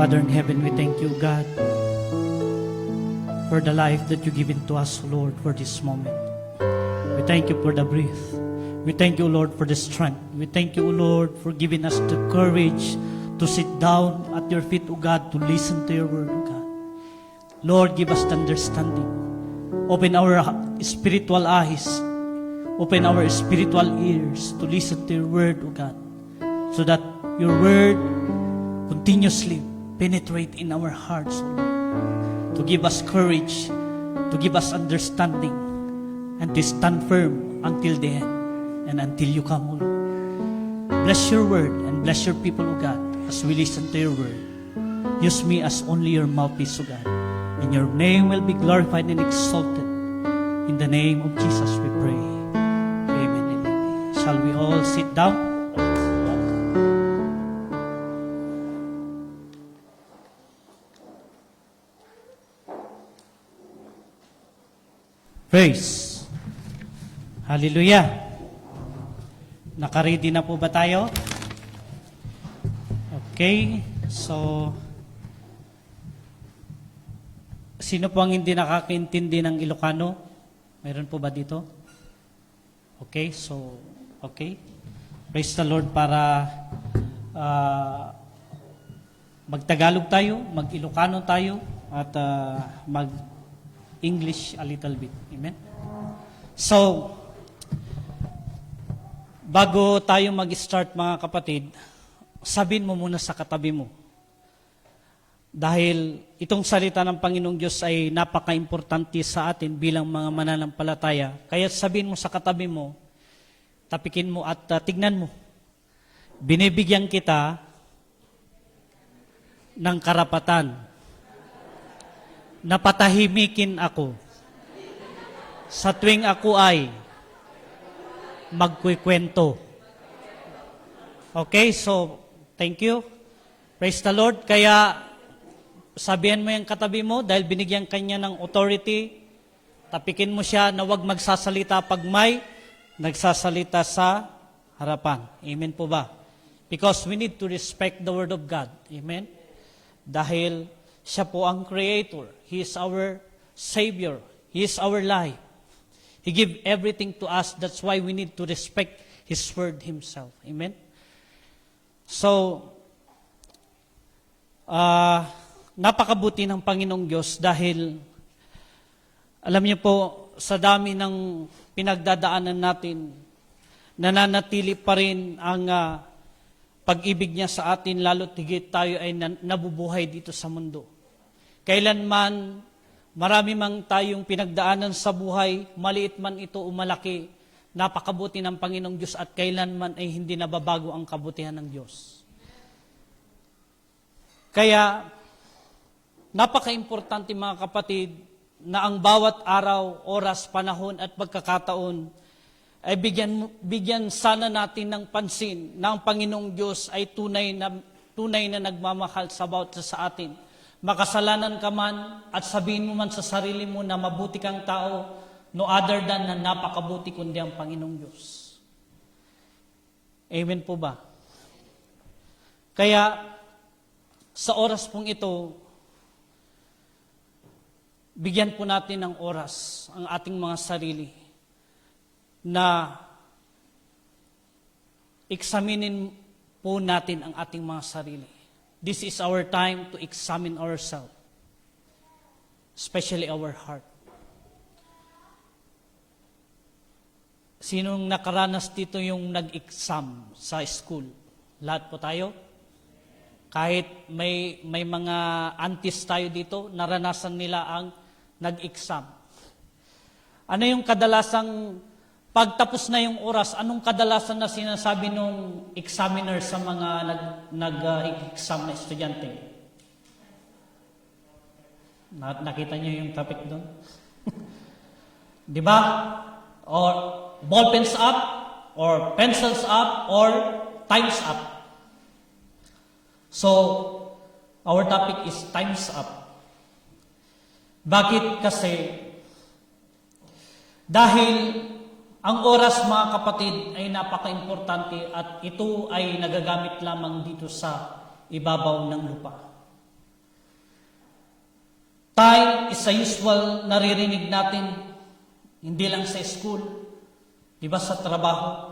Father in heaven, we thank you, God, for the life that you given to us, Lord, for this moment. We thank you for the breath. We thank you, Lord, for the strength. We thank you, Lord, for giving us the courage to sit down at your feet, O God, to listen to your word, O God. Lord, give us the understanding. Open our spiritual eyes. Open our spiritual ears to listen to your word, O God, so that your word continuously penetrate in our hearts, O Lord, to give us courage, to give us understanding, and to stand firm until the end and until you come, O Lord. Bless your word and bless your people, O God, as we listen to your word. Use me as only your mouthpiece, O God. And your name will be glorified and exalted. In the name of Jesus we pray. Amen and amen. Shall we all sit down? Praise. Hallelujah. Naka-ready na po ba tayo? Okay. So, sino po ang hindi nakakaintindi ng Ilocano? Mayroon po ba dito? Okay. So, okay. Praise the Lord para mag-Tagalog tayo, mag-Ilocano tayo, at mag-English a little bit. Amen? So, bago tayo mag-start, mga kapatid, sabihin mo muna sa katabi mo. Dahil itong salita ng Panginoong Diyos ay napaka-importante sa atin bilang mga mananampalataya. Kaya sabihin mo sa katabi mo, tapikin mo at tignan mo. Binibigyan kita ng karapatan na patahimikin ako sa tuwing ako ay magkukwento. Okay, so thank you. Praise the Lord. Kaya sabihan mo yung katabi mo dahil binigyan kanya ng authority, tapikin mo siya na huwag magsasalita pag may nagsasalita sa harapan. Amen po ba? Because we need to respect the Word of God. Amen? Dahil siya po ang Creator. He is our Savior. He is our life. He give everything to us. That's why we need to respect His Word Himself. Amen? So, napakabuti ng Panginoong Diyos dahil alam niyo po, sa dami ng pinagdadaanan natin, nananatili pa rin ang pag-ibig niya sa atin, lalo't higit tayo ay nabubuhay dito sa mundo. Kailanman, marami mang tayong pinagdaanan sa buhay, maliit man ito o malaki, napakabuti ng Panginoong Diyos at kailanman ay hindi nababago ang kabutihan ng Diyos. Kaya, napaka-importante mga kapatid, na ang bawat araw, oras, panahon at pagkakataon ay bigyan sana natin ng pansin na ang Panginoong Diyos ay tunay na nagmamahal sa bawat sa atin. Makasalanan ka man at sabihin mo man sa sarili mo na mabuti kang tao, no other than na napakabuti kundi ang Panginoong Diyos. Amen po ba? Kaya sa oras pong ito, bigyan po natin ng oras ang ating mga sarili na eksaminin po natin ang ating mga sarili. This is our time to examine ourselves, especially our heart. Sinong nakaranas dito yung nag-exam sa school? Lahat po tayo? Kahit may mga aunties tayo dito, naranasan nila ang nag-exam. Ano yung kadalasang, pagtapos na yung oras, anong kadalasan na sinasabi nung examiner sa mga nag-exam na estudyante? Nakita niyo yung topic doon? Di ba? Or ball pens up, or pencils up, or time's up. So, our topic is time's up. Bakit? Kasi, dahil ang oras, mga kapatid, ay napaka-importante at ito ay nagagamit lamang dito sa ibabaw ng lupa. Time is a usual naririnig natin, hindi lang sa school, di ba sa trabaho,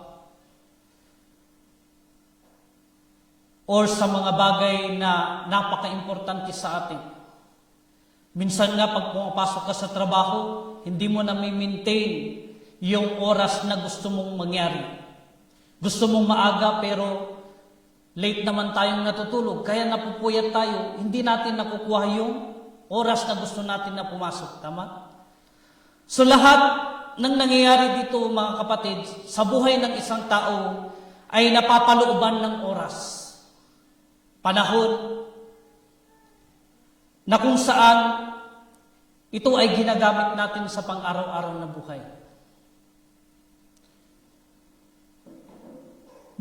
or sa mga bagay na napaka-importante sa atin. Minsan nga pag pumapasok ka sa trabaho, hindi mo na maintain yung oras na gusto mong mangyari. Gusto mong maaga pero late naman tayong natutulog, kaya napupuyat tayo, hindi natin nakukuha yung oras na gusto natin na pumasok. Tama? So lahat ng nangyayari dito mga kapatid, sa buhay ng isang tao ay napapalooban ng oras. Panahon na kung saan ito ay ginagamit natin sa pang-araw-araw na buhay.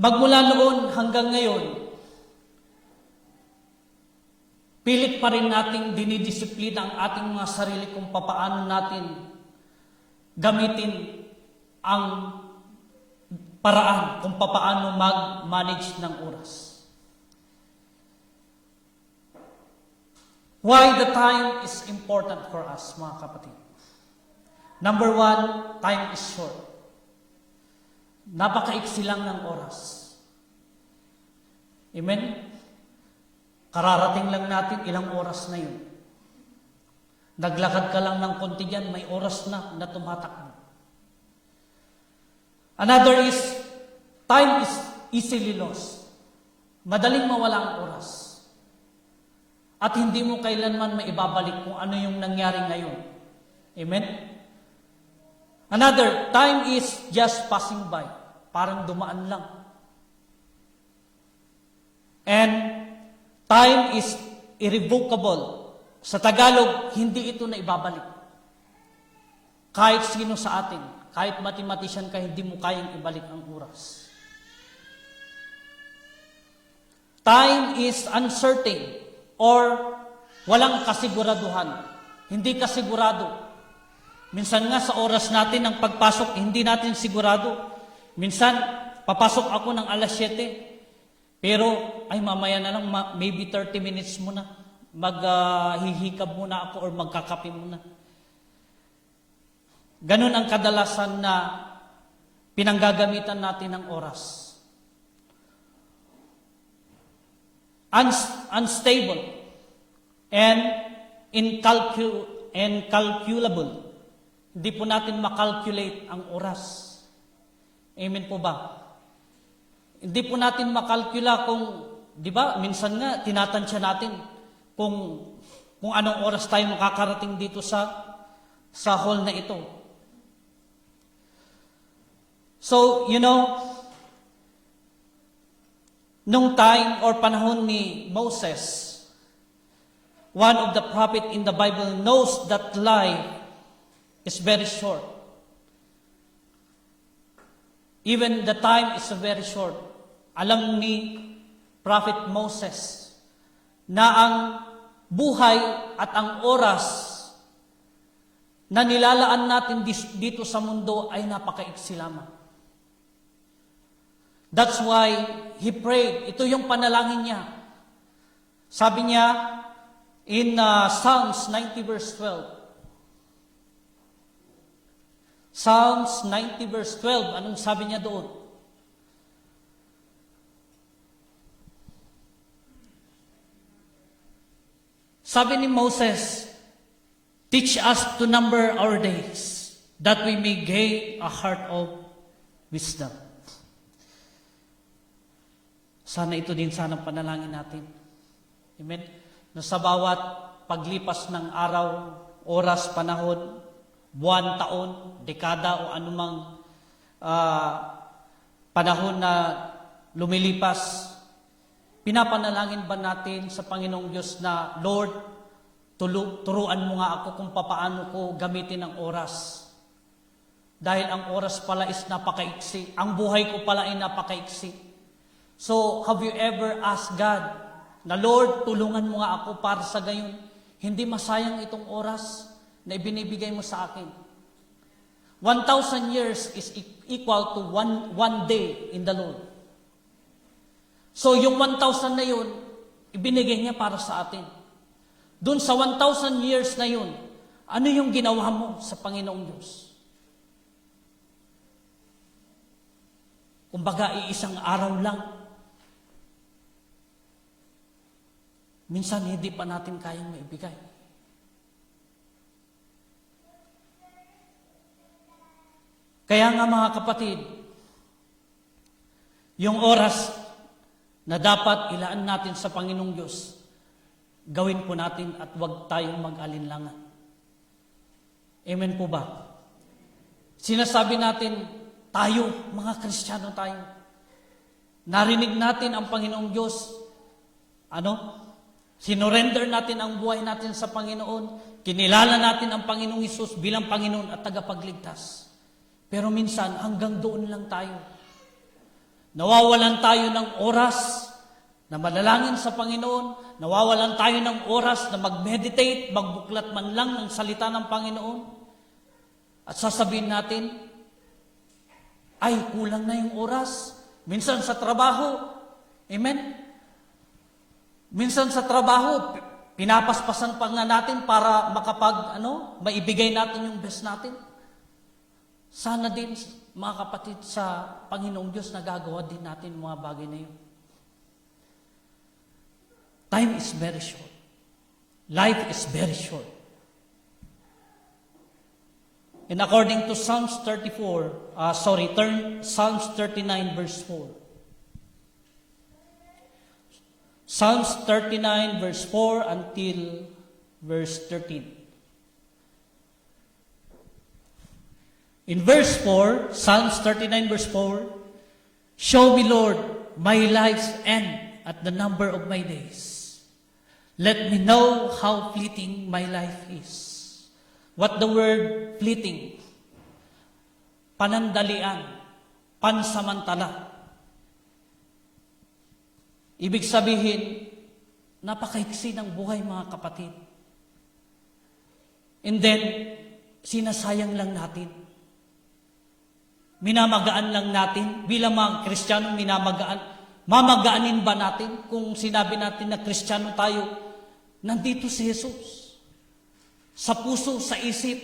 Magmula noon hanggang ngayon, pilit pa rin nating dinidisiplina ang ating mga sarili kung papaano natin gamitin ang paraan kung papaano mag-manage ng oras. Why the time is important for us, mga kapatid? Number one, time is short. Napakaiksi lang ng oras. Amen? Kararating lang natin, ilang oras na yun. Naglakad ka lang ng konti dyan, may oras na tumatakbo. Another is, time is easily lost. Madaling mawala ang oras. At hindi mo kailanman maibabalik kung ano yung nangyari ngayon. Amen? Another, time is just passing by. Parang dumaan lang. And time is irrevocable. Sa Tagalog, hindi ito na ibabalik. Kahit sino sa atin, kahit mathematician ka, hindi mo kayang ibalik ang oras. Time is uncertain or walang kasiguraduhan. Hindi kasigurado. Minsan nga sa oras natin ng pagpasok, hindi natin sigurado. Minsan, papasok ako ng alas 7, pero ay mamaya na lang, maybe 30 minutes muna. Maghihikab muna ako or magkakape muna. Ganun ang kadalasan na pinanggagamitan natin ng oras. Unstable and incalculable. Hindi po natin makalculate ang oras. Amen po ba? Hindi po natin makalkula kung, di ba, minsan nga tinatansya natin kung anong oras tayo makakarating dito sa hall na ito. So, nung time or panahon ni Moses, one of the prophet in the Bible knows that life is very short. Even the time is very short. Alam ni Prophet Moses na ang buhay at ang oras na nilalaan natin dito sa mundo ay napakaiksi lamang. That's why he prayed. Ito yung panalangin niya. Sabi niya in Psalms 90 verse 12. Psalms 90 verse 12. Anong sabi niya doon? Sabi ni Moses, teach us to number our days, that we may gain a heart of wisdom. Sana ito din sana panalangin natin. Amen? Na sa bawat paglipas ng araw, oras, panahon, buwan, taon, dekada o anumang panahon na lumilipas, pinapanalangin ba natin sa Panginoong Diyos na, Lord, turuan mo nga ako kung papaano ko gamitin ang oras. Dahil ang oras pala is napakaiksi. Ang buhay ko pala ay napakaiksi. So, have you ever asked God na, Lord, tulungan mo nga ako para sa gayon, hindi masayang itong oras na ibinibigay mo sa akin. 1,000 years is equal to one day in the Lord. So, yung 1,000 na yun, ibinigay niya para sa atin. Doon sa 1,000 years na yun, ano yung ginawa mo sa Panginoong Diyos? Kumbaga, iisang araw lang. Minsan, hindi pa natin kayang maibigay. Kaya nga mga kapatid, yung oras na dapat ilaan natin sa Panginoong Diyos, gawin po natin at huwag tayong mag-alinlangan. Amen po ba? Sinasabi natin, tayo, mga Kristiyano tayo. Narinig natin ang Panginoong Diyos. Sinurrender natin ang buhay natin sa Panginoon. Kinilala natin ang Panginoong Hesus bilang Panginoon at tagapagligtas. Pero minsan, hanggang doon lang tayo. Nawawalan tayo ng oras na manalangin sa Panginoon. Nawawalan tayo ng oras na mag-meditate, magbuklat man lang ng salita ng Panginoon. At sasabihin natin, ay, kulang na yung oras. Minsan sa trabaho, amen? Minsan sa trabaho, pinapaspasan pa nga natin para maibigay natin yung best natin. Sana din, mga kapatid, sa Panginoong Diyos, nagagawa din natin mga bagay na yun. Time is very short. Life is very short. And according to Psalms 39 verse 4. Psalms 39 verse 4 until verse 13. In verse 4, Psalms 39 verse 4, show me, Lord, my life's end at the number of my days. Let me know how fleeting my life is. What the word fleeting? Panandalian, pansamantala. Ibig sabihin, napakaiksi ng buhay, mga kapatid. And then, sinasayang lang natin. Minamagaan lang natin. Bilang mga Kristiyano, mamagaanin ba natin kung sinabi natin na Kristiyano tayo, nandito si Jesus. Sa puso, sa isip,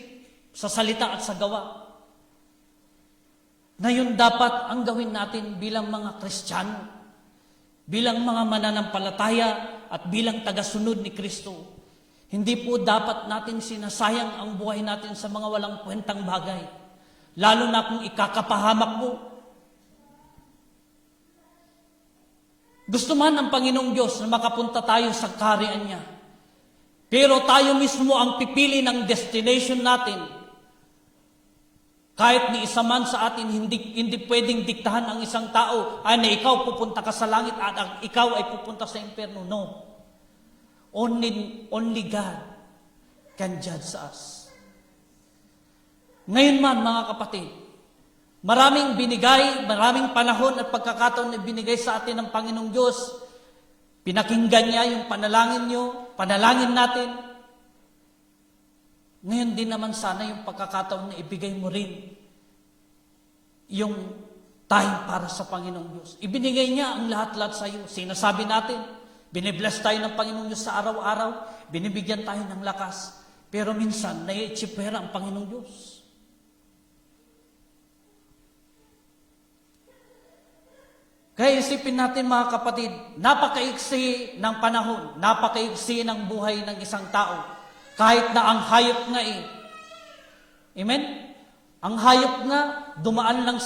sa salita at sa gawa. Ngayon dapat ang gawin natin bilang mga Kristiyano, bilang mga mananampalataya at bilang tagasunod ni Kristo. Hindi po dapat natin sinasayang ang buhay natin sa mga walang kwentang bagay. Lalo na kung ikakapahamak mo. Gusto man ng Panginoong Diyos na makapunta tayo sa kaharian niya. Pero tayo mismo ang pipili ng destination natin. Kahit ni isa man sa atin, hindi pwedeng diktahan ang isang tao ay na ikaw pupunta ka sa langit at ikaw ay pupunta sa impyerno. No. Only God can judge us. Ngayon man, mga kapatid, maraming panahon at pagkakataon na binigay sa atin ng Panginoong Diyos. Pinakinggan niya yung panalangin niyo, panalangin natin. Ngayon din naman sana yung pagkakataon na ibigay mo rin yung time para sa Panginoong Diyos. Ibinigay niya ang lahat-lahat sa iyo. Sinasabi natin, binibless tayo ng Panginoong Diyos sa araw-araw, binibigyan tayo ng lakas. Pero minsan, naiitsipera ang Panginoong Diyos. Kaya isipin natin, mga kapatid, napakaiksi ng panahon, napakaiksi ng buhay ng isang tao. Kahit na ang hayop nga Amen? Ang hayop nga, dumaan lang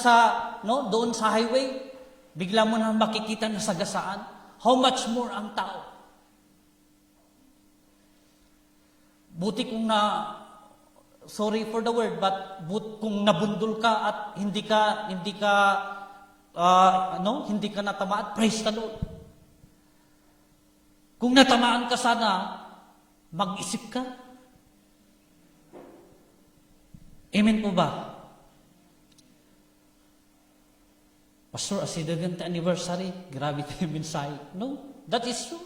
doon sa highway, bigla mo na makikita na sagasaan. How much more ang tao? Buti kung sorry for the word, but kung nabundol ka at hindi ka natamaan, praise the Lord. Kung natamaan ka sana, mag-isip ka. Amen po ba? Pastor, asidagante anniversary, grabe tayo mensahe. No, that is true.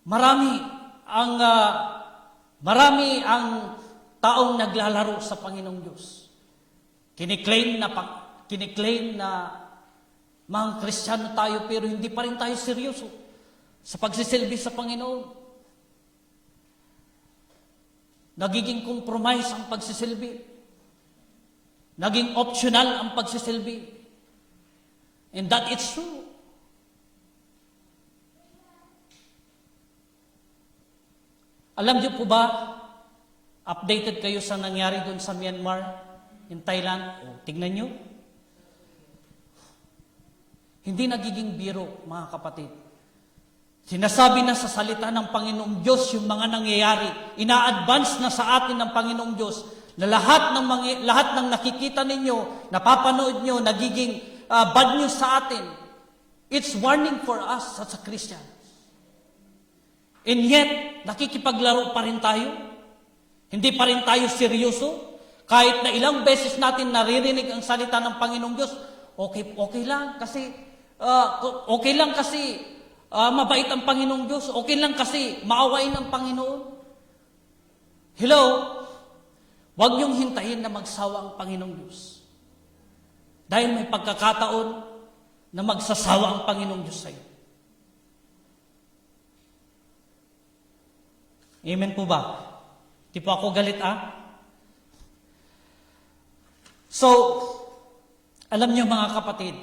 Marami ang taong naglalaro sa Panginoong Diyos. Kiniklaim na mga Kristiyano tayo pero hindi pa rin tayo seryoso. sa pagsisilbi sa Panginoon. Nagiging compromise ang pagsisilbi. Naging optional ang pagsisilbi. And that is true. Alam niyo po ba, updated kayo sa nangyari doon sa Myanmar, in Thailand? O, tignan niyo. Hindi nagiging biro, mga kapatid. Sinasabi na sa salita ng Panginoong Diyos yung mga nangyayari. Ina-advance na sa atin ng Panginoong Diyos na lahat ng nakikita ninyo, napapanood nyo, nagiging bad news sa atin. It's warning for us as a Christian. And yet, nakikipaglaro pa rin tayo. Hindi pa rin tayo seryoso. Kahit na ilang beses natin naririnig ang salita ng Panginoong Diyos, okay lang kasi mabait ang Panginoong Diyos. Okay lang kasi maawain ang Panginoon. Hello? Huwag niyong hintayin na magsawa ang Panginoong Diyos. Dahil may pagkakataon na magsasawa ang Panginoong Diyos sa iyo. Amen po ba? Di po ako galit, So, alam niyo mga kapatid,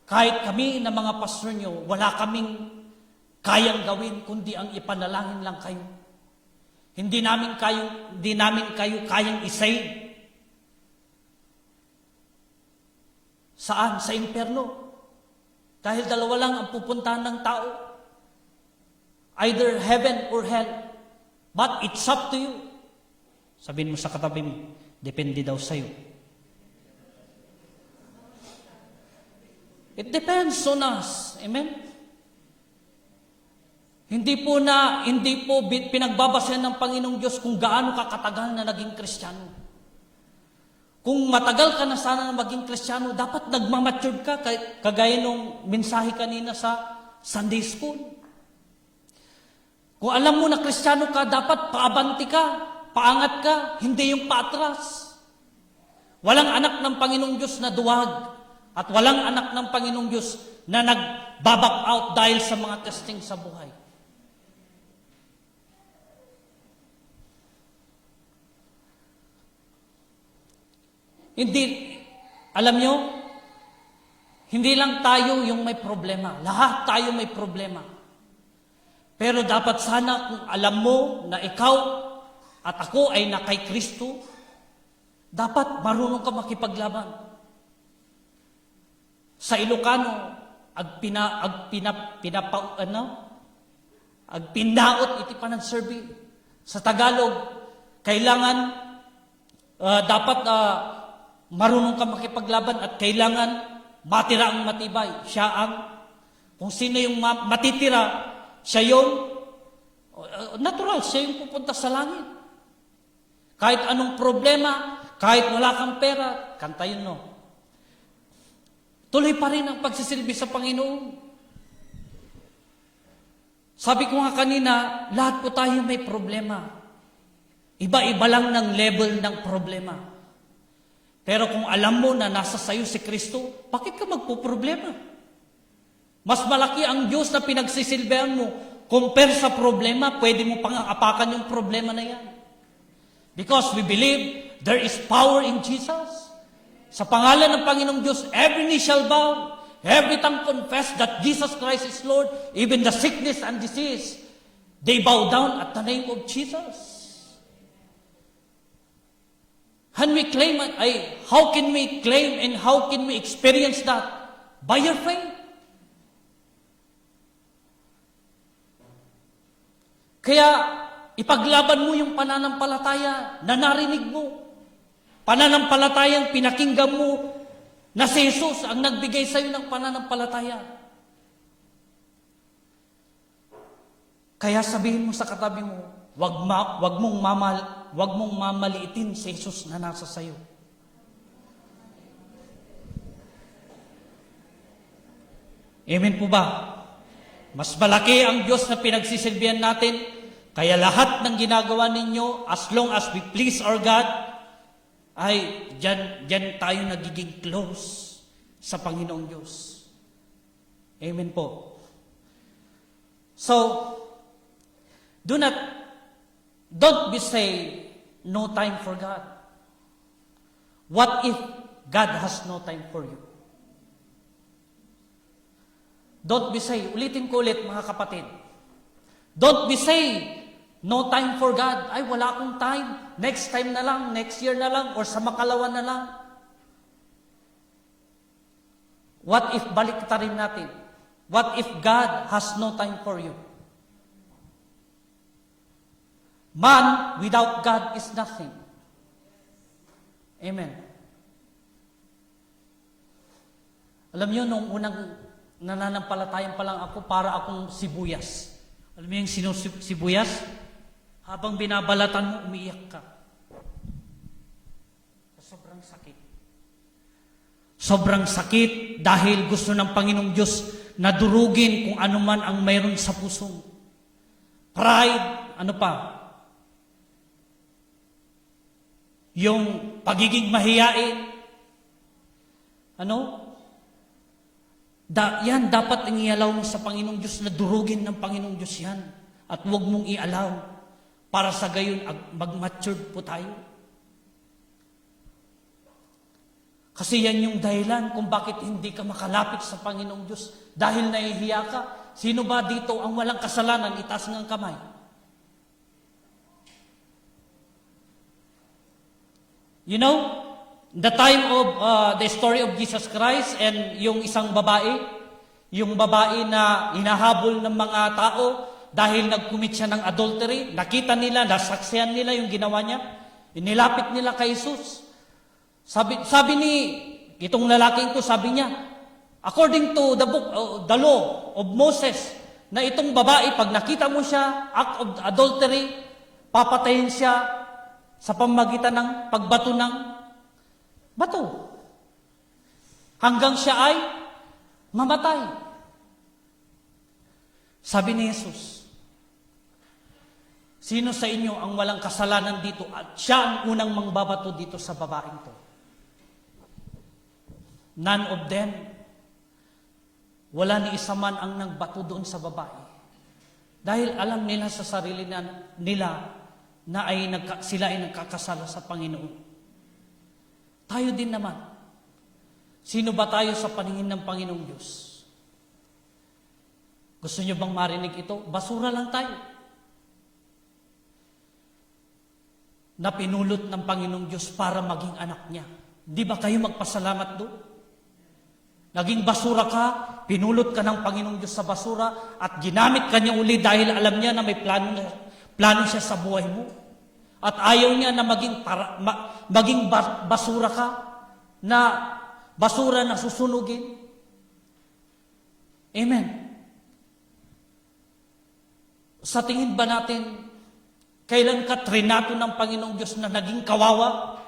kahit kami na mga pastor niyo, wala kaming kayang gawin kundi ang ipanalangin lang kayo. Hindi namin kayo kayang isave. Saan? Sa impyerno. Dahil dalawa lang ang pupuntahan ng tao. Either heaven or hell. But it's up to you. Sabihin mo sa katabi mo, depende daw sa'yo. It depends on us. Amen? Hindi po pinagbabasehan ng Panginoong Diyos kung gaano ka katagal na naging Kristiyano. Kung matagal ka na sana na maging Kristiyano, dapat nagmamature ka, kagaya nung mensahe kanina sa Sunday School. Kung alam mo na Kristiyano ka, dapat paabante ka, paangat ka, hindi yung paatras. Walang anak ng Panginoong Diyos na duwag. At walang anak ng Panginoong Diyos na nagbaback out dahil sa mga testing sa buhay. Hindi, alam nyo, hindi lang tayo yung may problema. Lahat tayo may problema. Pero dapat sana kung alam mo na ikaw at ako ay na kay Kristo, dapat marunong ka makipaglaban. Sa Ilocano, pinaot iti panagserbi. Sa Tagalog, kailangan dapat marunong ka makipaglaban at kailangan matira ang matibay. Kung sino yung matitira, siya yung natural, siya yung pupunta sa langit. Kahit anong problema, kahit wala kang pera, kanta yun, no? Tuloy pa rin ang pagsisilbi sa Panginoon. Sabi ko nga kanina, lahat po tayo may problema. Iba-iba lang ng level ng problema. Pero kung alam mo na nasa sayo si Kristo, bakit ka magpo-problema? Mas malaki ang Diyos na pinagsisilbihan mo. Compare sa problema, pwede mo pang apakan yung problema na yan. Because we believe there is power in Jesus. Sa pangalan ng Panginoong Diyos, every knee shall bow, every tongue confess that Jesus Christ is Lord, even the sickness and disease, they bow down at the name of Jesus. And we claim, how can we claim and how can we experience that? By your faith. Kaya, ipaglaban mo yung pananampalataya na narinig mo. Pananampalatayang pinakinggan mo na si Jesus ang nagbigay sa iyo ng pananampalataya. Kaya sabihin mo sa katabi mo, wag mong mamaliitin si Jesus na nasa sa iyo. Amen po ba? Mas malaki ang Diyos na pinagsisilbihan natin, kaya lahat ng ginagawa ninyo, as long as we please our God, ay dyan tayo nagiging close sa Panginoong Diyos. Amen po. So, don't be say, no time for God. What if God has no time for you? Don't be say, ulitin ko ulit mga kapatid. Don't be say, no time for God. Ay, wala akong time. Next time na lang, next year na lang, or sa makalawan na lang. What if baliktarin natin? What if God has no time for you? Man without God is nothing. Amen. Alam niyo, nung unang nananampalatayang pa lang ako, para akong sibuyas. Alam mo yung sibuyas? Habang binabalatan mo, umiiyak ka. Sobrang sakit. Sobrang sakit dahil gusto ng Panginoong Diyos na durugin kung ano man ang mayroon sa pusong. Pride, ano pa? Yung pagiging mahiyain. Ano? Yan, dapat ang ialaw mo sa Panginoong Diyos na durugin ng Panginoong Diyos yan. At huwag mong ialaw para sa gayon mag-matured po tayo. Kasi yan yung dahilan kung bakit hindi ka makalapit sa Panginoong Diyos. Dahil nahihiya ka. Sino ba dito ang walang kasalanan? Itaas ng kamay. You know, the time of the story of Jesus Christ and yung isang babae, yung babae na hinahabol ng mga tao dahil nag-commit siya ng adultery, nakita nila, nasaksihan nila yung ginawa niya, inilapit nila kay Jesus. Sabi ni itong lalaking to, sabi niya, according to the law of Moses, na itong babae, pag nakita mo siya, act of adultery, papatayin siya sa pamagitan ng pagbato ng bato. Hanggang siya ay mamatay. Sabi ni Jesus, sino sa inyo ang walang kasalanan dito at siya ang unang mangbabato dito sa babaeng to? None of them. Wala ni isa man ang nagbato doon sa babae. Dahil alam nila sa sarili nila na sila ay nagkakasala sa Panginoon. Tayo din naman. Sino ba tayo sa paningin ng Panginoong Diyos? Gusto niyo bang marinig ito? Basura lang tayo. Na pinulot ng Panginoong Diyos para maging anak niya. Di ba kayo magpasalamat doon? Naging basura ka, pinulot ka ng Panginoong Diyos sa basura, at ginamit ka niya uli dahil alam niya na may plano siya sa buhay mo. At ayaw niya na maging basura ka, na basura na susunugin. Amen. Sa tingin ba natin, kailan ka trinato ng Panginoong Diyos na naging kawawa?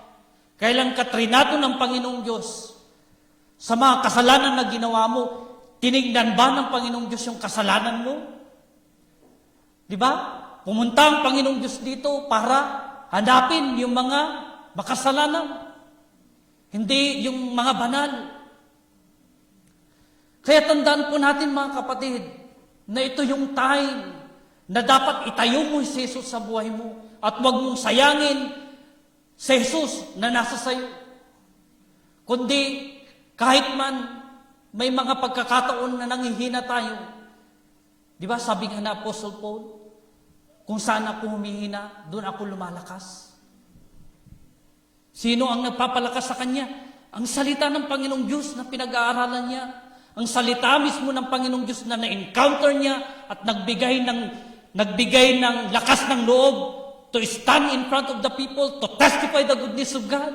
Kailan ka trinato ng Panginoong Diyos sa mga kasalanan na ginawa mo? Tinignan ba ng Panginoong Diyos yung kasalanan mo? Di ba? Pumunta ang Panginoong Diyos dito para hanapin yung mga makasalanan. Hindi yung mga banal. Kaya tandaan po natin mga kapatid, na ito yung time na dapat itayo mo si Jesus sa buhay mo at huwag mong sayangin si Jesus na nasa sayo. Kundi kahit man may mga pagkakataon na nanghihina tayo. Di ba sabi nga na Apostle Paul, kung saan ako humihina, doon ako lumalakas. Sino ang nagpapalakas sa Kanya? Ang salita ng Panginoong Diyos na pinag-aaralan niya. Ang salita mismo ng Panginoong Diyos na na-encounter niya at nagbigay ng lakas ng loob to stand in front of the people, to testify the goodness of God.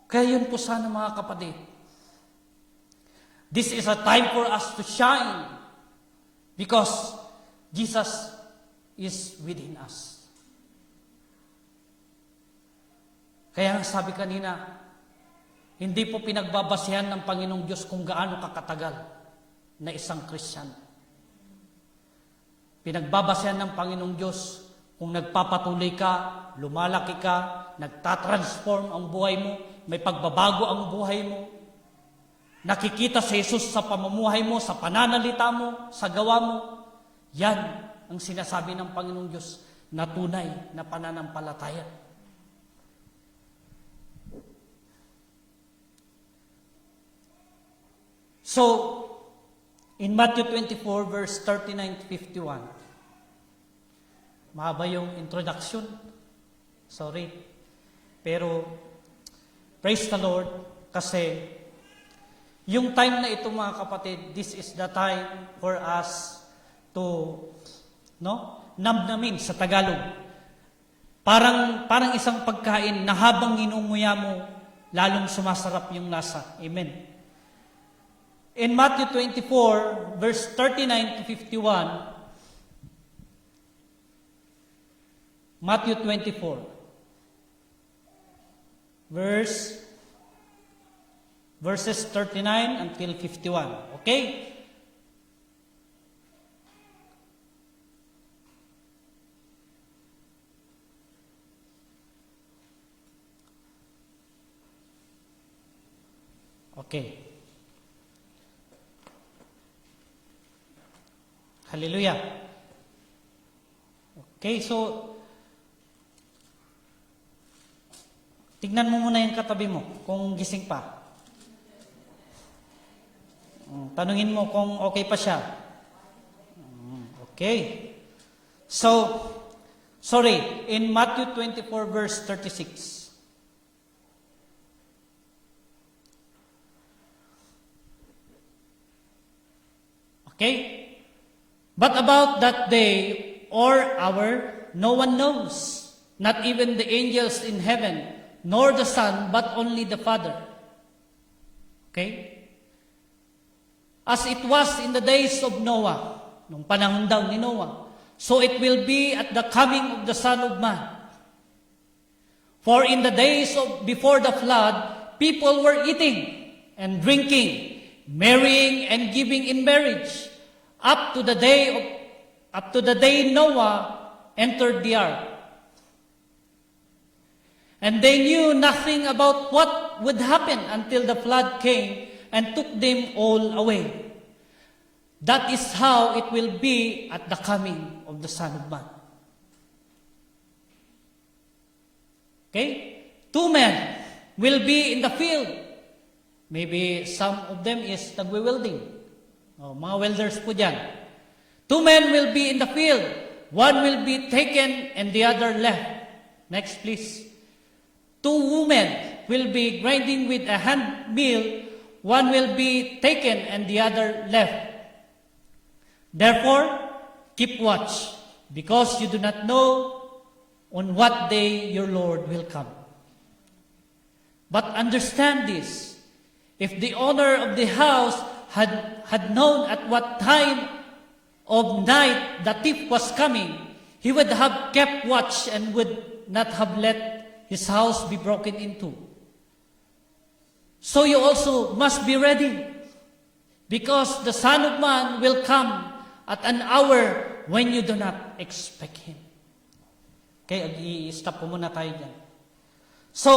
Kaya yun po sana mga kapatid. This is a time for us to shine because Jesus is within us. Kaya ang sabi kanina, hindi po pinagbabasihan ng Panginoong Diyos kung gaano kakatagal na isang Kristiyano. Pinagbabasihan ng Panginoong Diyos kung nagpapatuloy ka, lumalaki ka, nagtatransform ang buhay mo, may pagbabago ang buhay mo. nakikita si Jesus sa pamumuhay mo, sa pananalita mo, sa gawa mo, yan ang sinasabi ng Panginoong Diyos na tunay na pananampalataya. So, in Matthew 24, verse 39 to 51, mahaba yung introduction. Sorry. Pero, praise the Lord, kasi yung time na ito mga kapatid, this is the time for us to, namnamin sa Tagalog. Parang isang pagkain na habang inunguya mo, lalong sumasarap yung lasa. Amen. In Matthew 24, verse 39 to 51, Matthew 24, verses 39 until 51. Okay? Okay. Hallelujah. Okay, so tignan mo muna yung katabi mo kung gising pa. Tanungin mo kung okay pa siya. Okay. So, sorry, in Matthew 24 verse 36. Okay? But about that day or hour, no one knows, not even the angels in heaven, nor the Son, but only the Father. Okay? As it was in the days of Noah, nung panahon daw ni Noah, so it will be at the coming of the Son of Man. For in the days before the flood, people were eating and drinking, marrying and giving in marriage, up to the day Noah entered the ark. And they knew nothing about what would happen until the flood came and took them all away. That is how it will be at the coming of the Son of Man. Okay? 2 men will be in the field. Maybe some of them is nagwe-welding. Mga welders po dyan. 2 men will be in the field. One will be taken and the other left. Next, please. 2 women will be grinding with a hand mill. One will be taken and the other left. Therefore, keep watch, because you do not know on what day your Lord will come. But understand this, if the owner of the house had known at what time of night the thief was coming, he would have kept watch and would not have let his house be broken into. So you also must be ready, because the Son of Man will come at an hour when you do not expect Him. Okay, i-stop po muna tayo dyan. So,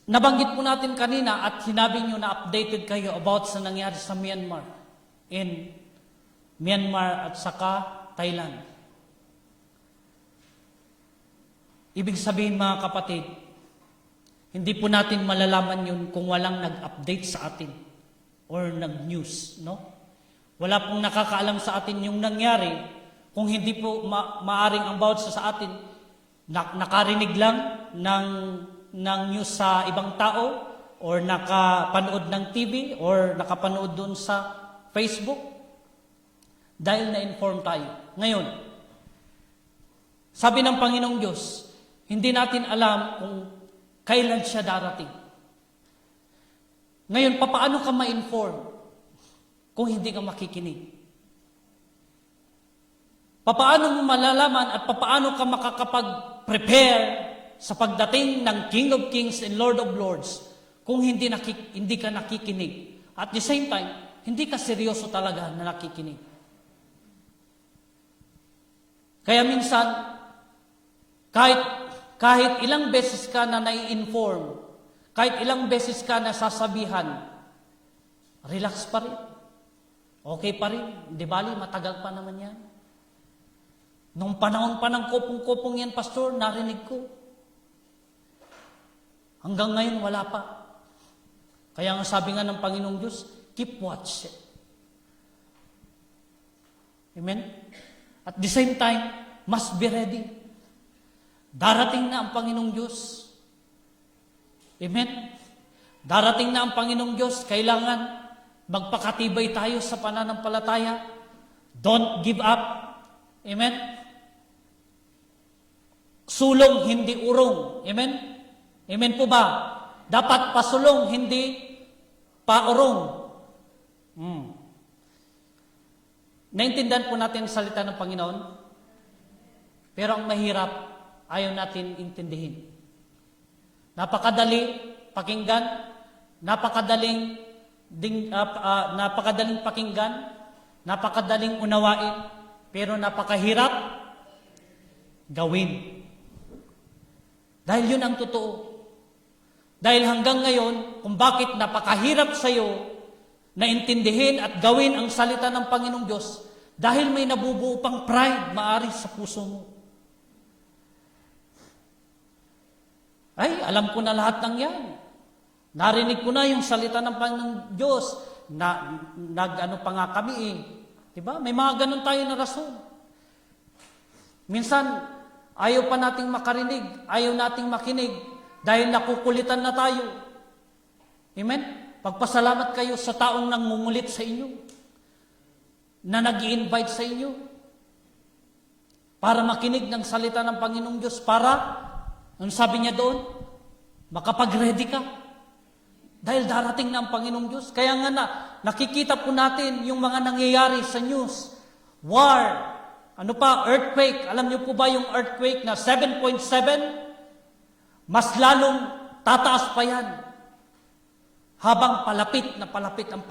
nabanggit po natin kanina at sinabi nyo na updated kayo about sa nangyari sa Myanmar. In Myanmar at saka Thailand. Ibig sabihin mga kapatid, hindi po natin malalaman yun kung walang nag-update sa atin or nag-news, no? Wala pong nakakaalam sa atin yung nangyari kung hindi po maaring ang bawat sa atin nakarinig lang ng news sa ibang tao or nakapanood ng TV or nakapanood doon sa Facebook dahil na-inform tayo. Ngayon, sabi ng Panginoong Diyos, hindi natin alam kung kailan siya darating. Ngayon, papaano ka ma-inform kung hindi ka makikinig? Papaano mo malalaman at papaano ka makakapag-prepare sa pagdating ng King of Kings and Lord of Lords kung hindi ka nakikinig? At the same time, hindi ka seryoso talaga na nakikinig. Kaya minsan, kahit ilang beses ka na nai-inform, Kahit ilang beses ka nasasabihan, relax pa rin. Okay pa rin. Di bali, matagal pa naman yan. Nung panahon pa ng kopong-kopong yan, Pastor, narinig ko. Hanggang ngayon, wala pa. Kaya nga sabi nga ng Panginoong Diyos, keep watch. Amen? At the same time, must be ready. Darating na ang Panginoong Diyos. Amen? Darating na ang Panginoong Diyos. Kailangan magpakatibay tayo sa pananampalataya. Don't give up. Amen? Sulong, hindi urong. Amen? Amen po ba? Dapat pasulong, hindi paurong. Naintindihan po natin ang salita ng Panginoon. Pero ang mahirap, ayaw natin intindihin. Napakadali pakinggan, napakadaling pakinggan, napakadaling unawain, pero napakahirap gawin. Dahil yun ang totoo. Dahil hanggang ngayon, kung bakit napakahirap sa'yo na intindihin at gawin ang salita ng Panginoong Diyos, dahil may nabubuo pang pride maari sa puso mo. Ay, alam ko na lahat ng yan. Narinig ko na yung salita ng Panginoong Diyos na nag-ano pa nga kami eh. Diba? May mga ganun tayo na rason. Minsan, ayaw pa nating makarinig, ayaw nating makinig dahil nakukulitan na tayo. Amen? Pagpasalamat kayo sa taong nangungulit sa inyo, na nag-i-invite sa inyo para makinig ng salita ng Panginoong Diyos, para, ang sabi niya doon, makapag-ready ka. Dahil darating na ang Panginoong Diyos. Kaya nga nakikita po natin yung mga nangyayari sa news. War, ano pa, earthquake. Alam niyo po ba yung earthquake na 7.7? Mas lalong tataas pa yan. Habang palapit na palapit ang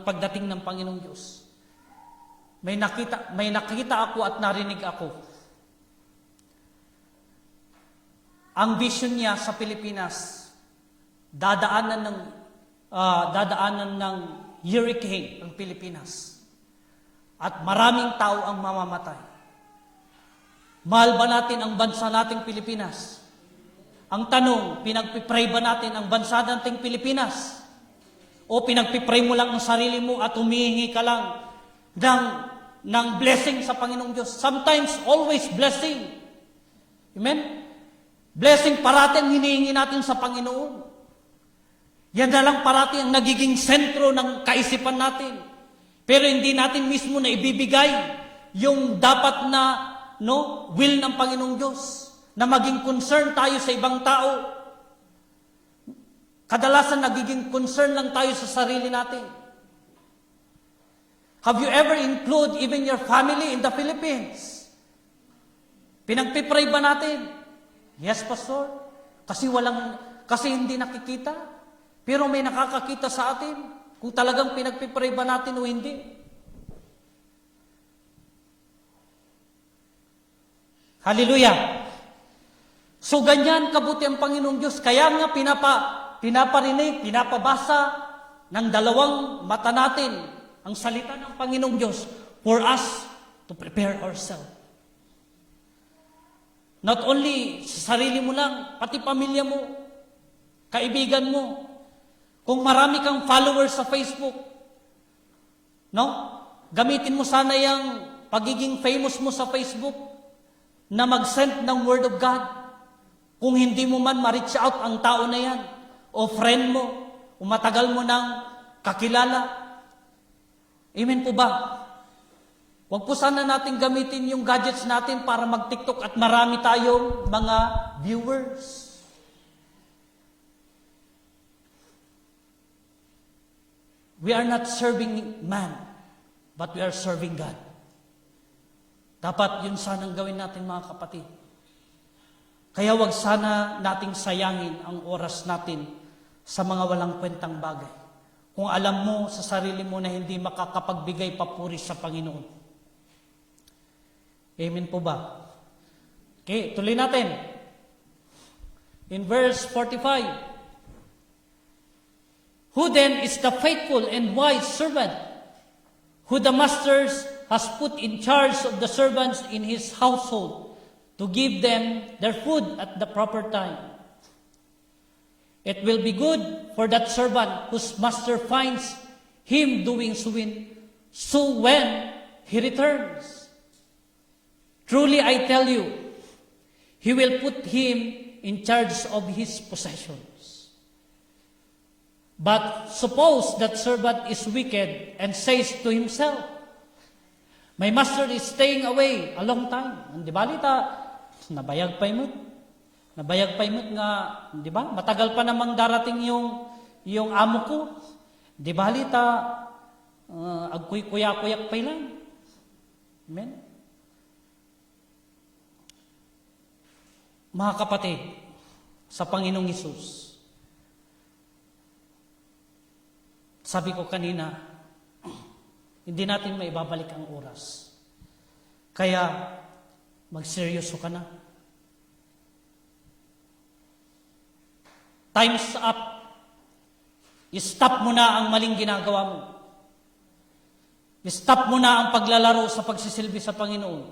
pagdating ng Panginoong Diyos. May nakita ako at narinig ako. Ang vision niya sa Pilipinas, dadaanan ng hurricane ang Pilipinas. At maraming tao ang mamamatay. Mahal ba natin ang bansa nating Pilipinas? Ang tanong, pinagpipray ba natin ang bansa nating Pilipinas? O pinagpipray mo lang ang sarili mo at humihingi ka lang ng blessing sa Panginoong Diyos? Sometimes, always blessing. Amen? Blessing parati ang hinihingi natin sa Panginoon. Yan na lang parati ang nagiging sentro ng kaisipan natin. Pero hindi natin mismo na ibibigay yung dapat na will ng Panginoong Diyos. Na maging concern tayo sa ibang tao. Kadalasan nagiging concern lang tayo sa sarili natin. Have you ever include even your family in the Philippines? Pinagpipray ba natin? Yes, Pastor. Kasi hindi nakikita. Pero may nakakakita sa atin kung talagang pinagpipray ba natin o hindi. Hallelujah! So ganyan kabuti ang Panginoong Diyos. Kaya nga pinaparinig, pinapabasa ng dalawang mata natin ang salita ng Panginoong Diyos for us to prepare ourselves. Not only sa sarili mo lang, pati pamilya mo, kaibigan mo. Kung marami kang followers sa Facebook, gamitin mo sana yung pagiging famous mo sa Facebook na mag-send ng Word of God. Kung hindi mo man ma-reach out ang tao na yan, o friend mo, o matagal mo nang kakilala. Amen po ba? Huwag po sana natin gamitin yung gadgets natin para mag-TikTok at marami tayong mga viewers. We are not serving man, but we are serving God. Dapat yun sanang gawin natin, mga kapatid. Kaya wag sana nating sayangin ang oras natin sa mga walang kwentang bagay. Kung alam mo sa sarili mo na hindi makakapagbigay papuri sa Panginoon. Amen po ba? Okay, tuloy natin. In verse 45, Who then is the faithful and wise servant, who the master has put in charge of the servants in his household, to give them their food at the proper time? It will be good for that servant whose master finds him doing so when he returns. Truly I tell you, he will put him in charge of his possessions. But suppose that servant is wicked and says to himself, my master is staying away a long time. Di ba, Lita? Nabayag pa imot nga, di ba? Matagal pa namang darating yung amo ko. Di ba, Lita? Agkuy-kuyak-kuyak pa lang. Amen? Mga kapatid, sa Panginoong Hesus, sabi ko kanina, hindi natin maibabalik ang oras. Kaya, magseryoso ka na. Time's up. I-stop mo na ang maling ginagawa mo. I-stop mo na ang paglalaro sa pagsisilbi sa Panginoon.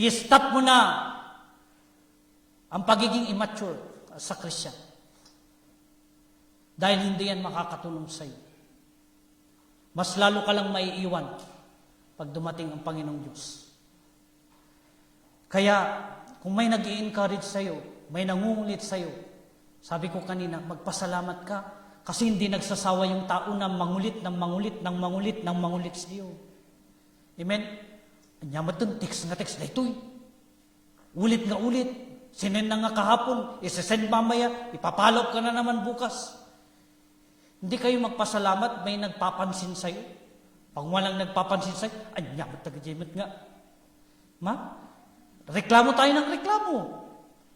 I-stop mo na ang pagiging immature sa Christian. Dahil hindi yan makakatulong sa iyo. Mas lalo ka lang maiiwan pag dumating ang Panginoong Diyos. Kaya, kung may nag-i-encourage sa iyo, may nangungulit sa iyo, sabi ko kanina, magpasalamat ka kasi hindi nagsasawa yung tao na mangulit sa iyo. Amen? Anyamat dun, text na ito'y. Ulit nga ulit. Sinend na nga kahapon, isesend mamaya, ipapalop ka na naman bukas. Hindi kayo magpasalamat, may nagpapansin sa'yo. Pag walang nagpapansin sa'yo, anyamat tagajimot nga. Reklamo tayo ng reklamo.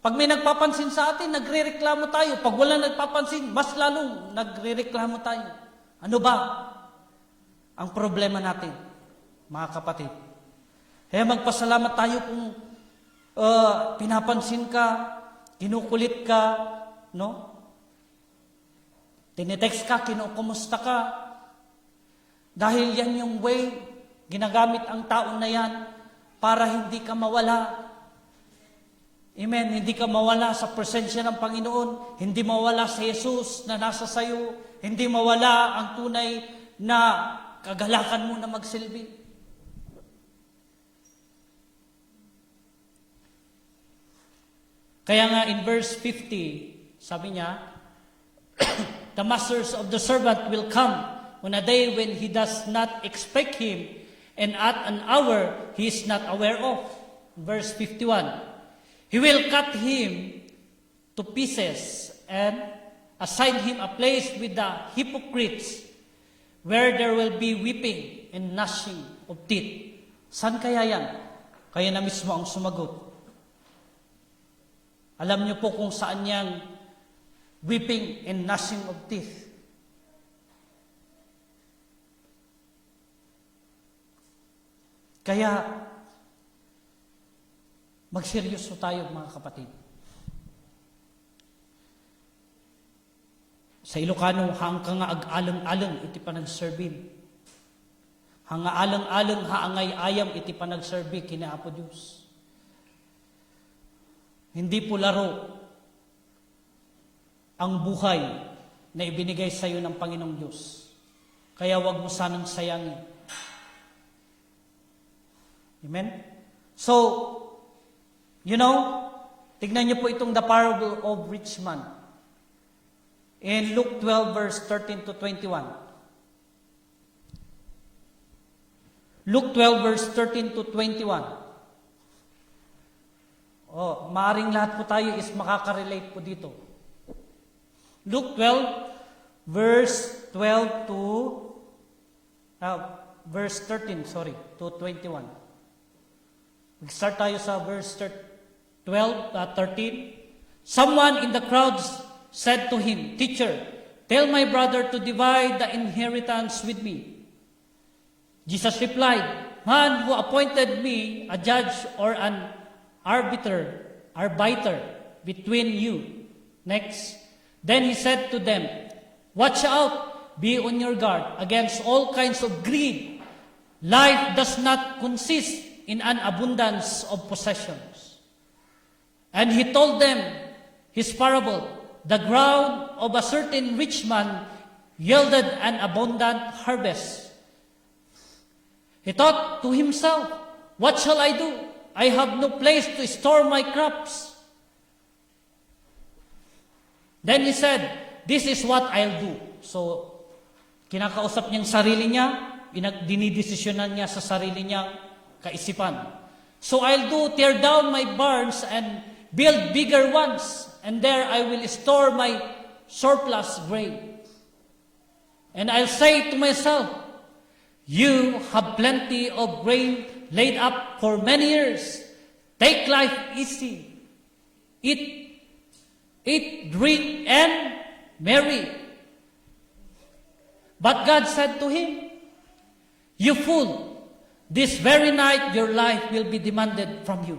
Pag may nagpapansin sa atin, nagre-reklamo tayo. Pag walang nagpapansin, mas lalong nagre-reklamo tayo. Ano ba ang problema natin, mga kapatid? Kaya magpasalamat tayo kung pinapansin ka, kinukulit ka, no? Tinetext ka, kinukumusta ka. Dahil yan yung way, ginagamit ang tao na yan para hindi ka mawala. Amen? Hindi ka mawala sa presensya ng Panginoon, hindi mawala sa Jesus na nasa sayo, hindi mawala ang tunay na kagalakan mo na magsilbi. Kaya nga in verse 50, sabi niya, the masters of the servant will come on a day when he does not expect him, and at an hour he is not aware of. Verse 51, he will cut him to pieces and assign him a place with the hypocrites, where there will be weeping and gnashing of teeth. Saan kaya yan? Kaya na mismo ang sumagot. Alam niyo po kung saan yang weeping and gnashing of teeth. Kaya, magseryoso tayo mga kapatid. Sa Ilocano, hangka nga ag-alang-alang iti panagserbin. Hanga alang-alang haangay ayam iti panagserbi kina Apo Diyos. Hindi po laro ang buhay na ibinigay sa iyo ng Panginoong Diyos. Kaya wag mo sanang sayangin. Amen? So, tignan niyo po itong the parable of rich man. In Luke 12 verse 13 to 21. Luke 12 verse 13 to 21. Maaring lahat po tayo is makaka-relate po dito. Luke 12 verse 12 to verse 13, to 21. Mag-start tayo sa verse 13. Someone in the crowds said to him, "Teacher, tell my brother to divide the inheritance with me." Jesus replied, "Man who appointed me a judge or an arbiter between you." Next. Then he said to them, Watch out, be on your guard against all kinds of greed. Life does not consist in an abundance of possessions. And he told them his parable, the ground of a certain rich man yielded an abundant harvest. He thought to himself, what shall I do? I have no place to store my crops. Then he said, this is what I'll do. So, kinakausap niyang sarili niya, dinidesisyonan niya sa sarili niyang kaisipan. So I'll tear down my barns and build bigger ones, and there I will store my surplus grain. And I'll say to myself, you have plenty of grain laid up for many years. Take life easy. Eat, drink, and marry. But God said to him, you fool, this very night your life will be demanded from you.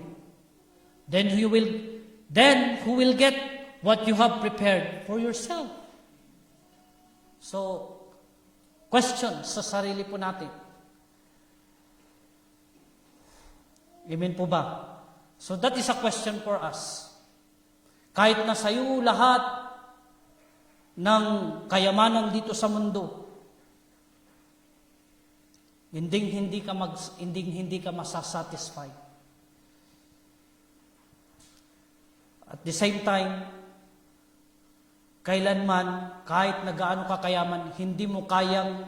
Then who will get what you have prepared for yourself? So, question sa sarili po natin. Amen po ba? So that is a question for us. Kahit na sa iyo lahat ng kayamanan dito sa mundo, hindi ka masasatisfy. At the same time, kailanman, kahit na gaano ka kayaman, hindi mo kayang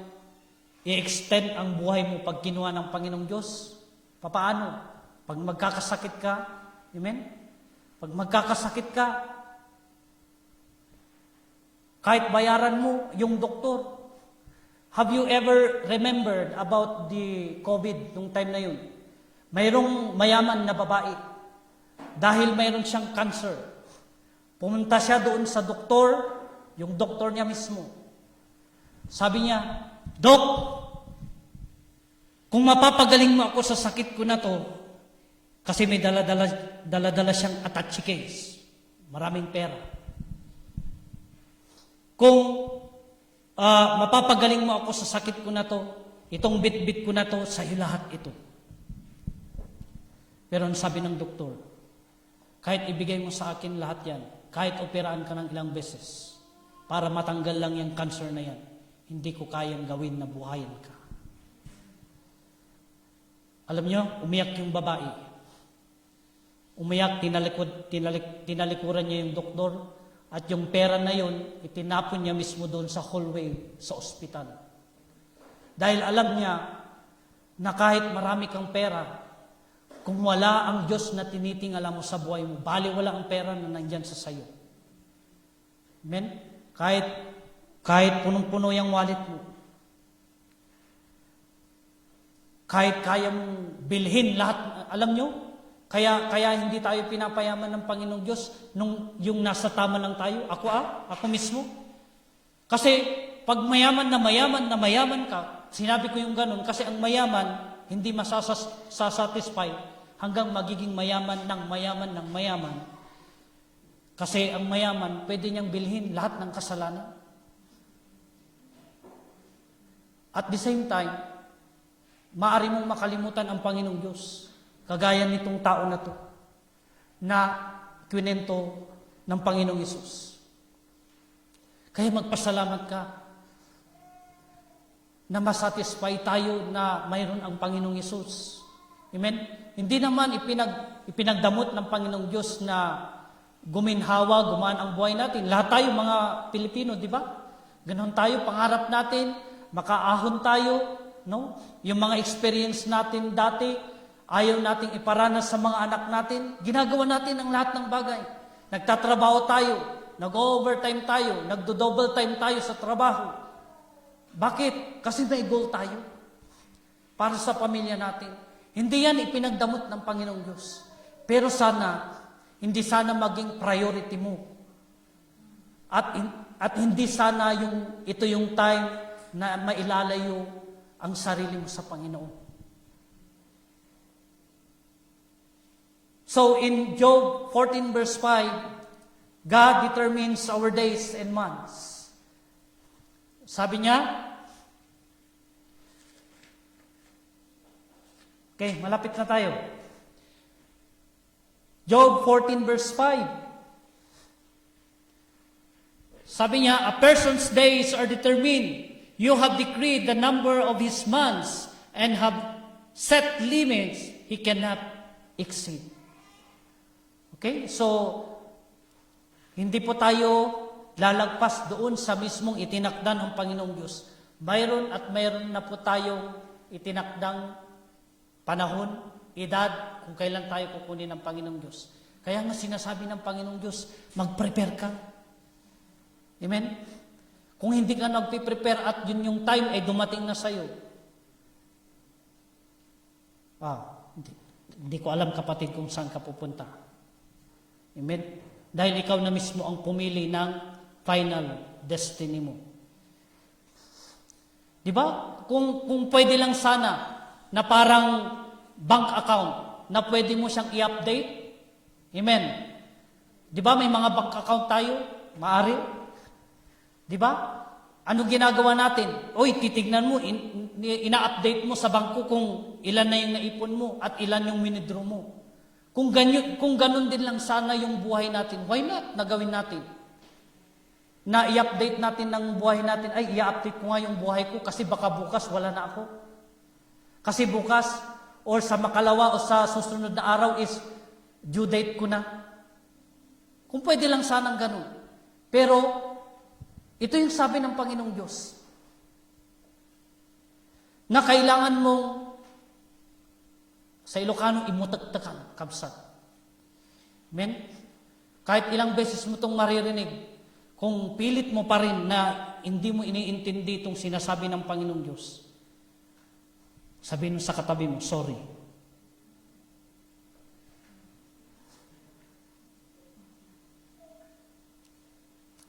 i-extend ang buhay mo pag kinuha ng Panginoong Diyos. Papaano? Pag magkakasakit ka, amen? Pag magkakasakit ka, kahit bayaran mo yung doktor. Have you ever remembered about the COVID nung time na yun? Mayroong mayaman na babae. Dahil mayroon siyang cancer. Pumunta siya doon sa doktor, yung doktor niya mismo. Sabi niya, Dok, kung mapapagaling mo ako sa sakit ko na to, kasi may dala-dala siyang attache case. Maraming pera. Kung mapapagaling mo ako sa sakit ko na to, itong bit-bit ko na to, sa iyo lahat ito. Pero ang sabi ng doktor, kahit ibigay mo sa akin lahat yan, kahit operaan ka ng ilang beses, para matanggal lang yung cancer na yan, hindi ko kayang gawin na buhayin ka. Alam nyo, umiyak yung babae. Umiyak, tinalikuran niya yung doktor, at yung pera na yun, itinapon niya mismo doon sa hallway sa ospital. Dahil alam niya na kahit marami kang pera, kung wala ang Diyos na tinitingala mo sa buhay mo, bali wala ang pera na nandyan sa sayo. Amen? Kahit punong-puno yung wallet mo, kahit kaya mong bilhin lahat, alam nyo, kaya hindi tayo pinapayaman ng Panginoong Diyos yung nasa tama lang tayo. Ako mismo. Kasi pag mayaman na mayaman ka, sinabi ko yung ganun, kasi ang mayaman, hindi masasatisfy hanggang magiging mayaman. Kasi ang mayaman, pwede niyang bilhin lahat ng kasalanan. At the same time, maaari mong makalimutan ang Panginoong Diyos. Kagaya nitong tao na to, na kwinento ng Panginoong Yesus. Kaya magpasalamat ka na masatisfy tayo na mayroon ang Panginoong Yesus. Amen? Hindi naman ipinagdamot ng Panginoong Diyos na guminhawa, gumaan ang buhay natin. Lahat tayo mga Pilipino, di ba? Ganon tayo, pangarap natin, makaahon tayo, no? Yung mga experience natin dati, ayaw nating iparanas sa mga anak natin, ginagawa natin ang lahat ng bagay. Nagtatrabaho tayo, nag-overtime tayo, nagdo-double time tayo sa trabaho. Bakit? Kasi may goal tayo para sa pamilya natin. Hindi yan ipinagdamot ng Panginoong Diyos. Pero hindi sana maging priority mo. At hindi sana ito yung time na mailalayo ang sarili mo sa Panginoon. So in Job 14 verse 5, God determines our days and months. Sabi niya, okay, malapit na tayo. Job 14 verse 5. Sabi niya, a person's days are determined. You have decreed the number of his months and have set limits he cannot exceed. Okay? So, hindi po tayo lalagpas doon sa mismong itinakda ng Panginoong Diyos. Mayroon na po tayong itinakdang panahon, edad, kung kailan tayo kukunin ng Panginoong Diyos. Kaya nga sinasabi ng Panginoong Diyos, mag-prepare ka. Amen? Kung hindi ka nagpiprepare at yun yung time ay dumating na sa'yo. Hindi ko alam kapatid kung saan ka pupunta. Amen? Dahil ikaw na mismo ang pumili ng final destiny mo. Di ba? Kung pwede lang sana na parang bank account na pwede mo siyang i-update. Amen? Di ba may mga bank account tayo? Maari? Di ba? Ano ginagawa natin? Oy, titignan mo, ina-update mo sa bangko kung ilan na yung naipon mo at ilan yung winidraw mo. Kung ganun din lang sana yung buhay natin, why not nagawin natin? Na i-update natin ng buhay natin, ay, i-update ko nga yung buhay ko kasi baka bukas wala na ako. Kasi bukas, or sa makalawa o sa susunod na araw is due date ko na. Kung pwede lang sanang ganun. Pero, ito yung sabi ng Panginoong Diyos. Na kailangan mong sa Ilocano imutagtakan, kabsat. Amen? Kahit ilang beses mo itong maririnig, kung pilit mo pa rin na hindi mo iniintindi itong sinasabi ng Panginoong Diyos, sabihin mo sa katabi mo, sorry.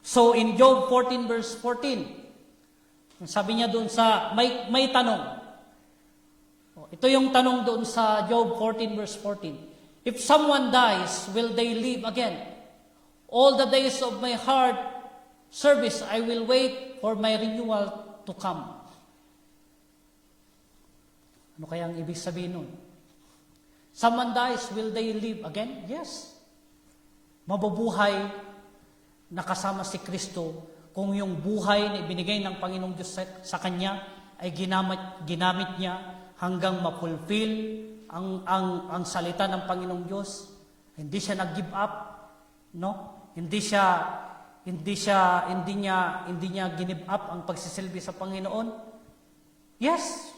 So in Job 14 verse 14, sabi niya doon sa, may tanong. Ito yung tanong doon sa Job 14 verse 14. If someone dies, will they live again? All the days of my heart service, I will wait for my renewal to come. Ano kaya ang ibig sabihin nun? Someone dies, will they live again? Yes. Mabubuhay na kasama si Kristo kung yung buhay na ibinigay ng Panginoong Diyos sa Kanya ay ginamit niya hanggang ma-fulfill ang salita ng Panginoong Diyos. Hindi siya nag-give up, no? Hindi niya give up ang pagsisilbi sa Panginoon. Yes.